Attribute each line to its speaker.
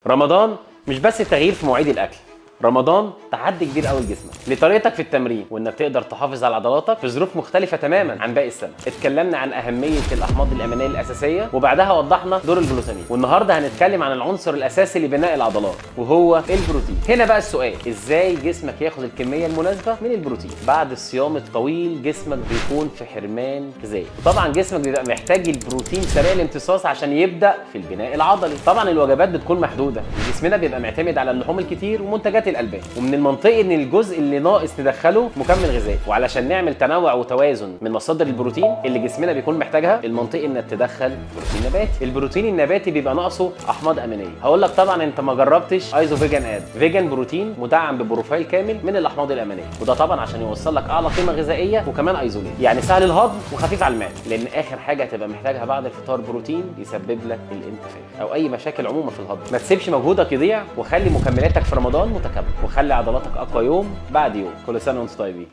Speaker 1: رمضان مش بس تغيير في مواعيد الاكل، رمضان تحدي كبير قوي لجسمك لطريقتك في التمرين وانك تقدر تحافظ على عضلاتك في ظروف مختلفه تماما عن باقي السنه. اتكلمنا عن اهميه الاحماض الامينيه الاساسيه وبعدها وضحنا دور الجلوتامين، والنهارده هنتكلم عن العنصر الاساسي لبناء العضلات وهو البروتين. هنا بقى السؤال، ازاي جسمك ياخد الكميه المناسبه من البروتين؟ بعد الصيام الطويل جسمك بيكون في حرمان غذائي، وطبعا جسمك بيبقى محتاج البروتين سريع الامتصاص عشان يبدا في البناء العضلي. طبعا الوجبات بتكون محدوده، جسمنا بيبقى معتمد على اللحوم الكتير ومنتجات الالبان، ومن المنطقي ان الجزء اللي ناقص ندخله مكمل غذائي. وعلشان نعمل تنوع وتوازن من مصادر البروتين اللي جسمنا بيكون محتاجها، المنطقي انك تدخل بروتين نباتي. البروتين النباتي بيبقى ناقصه احماض امينيه. هقول لك طبعا انت ما جربتش ايزو فيجان اد، فيجان بروتين مدعم ببروفايل كامل من الاحماض الامينيه، وده طبعا عشان يوصل لك اعلى قيمه غذائيه وكمان ايزوليت، يعني سهل الهضم وخفيف على المعده، لان اخر حاجه هتبقى محتاجها بعد الفطار بروتين يسبب لك الانتفاخ او اي مشاكل عموما في الهضم. ما تسيبش مجهودك يضيع، وخلي مكملاتك في رمضان متكامله، وخلي عضلاتك اقوى يوم بعد يوم. كل سنه وانتم طيبين.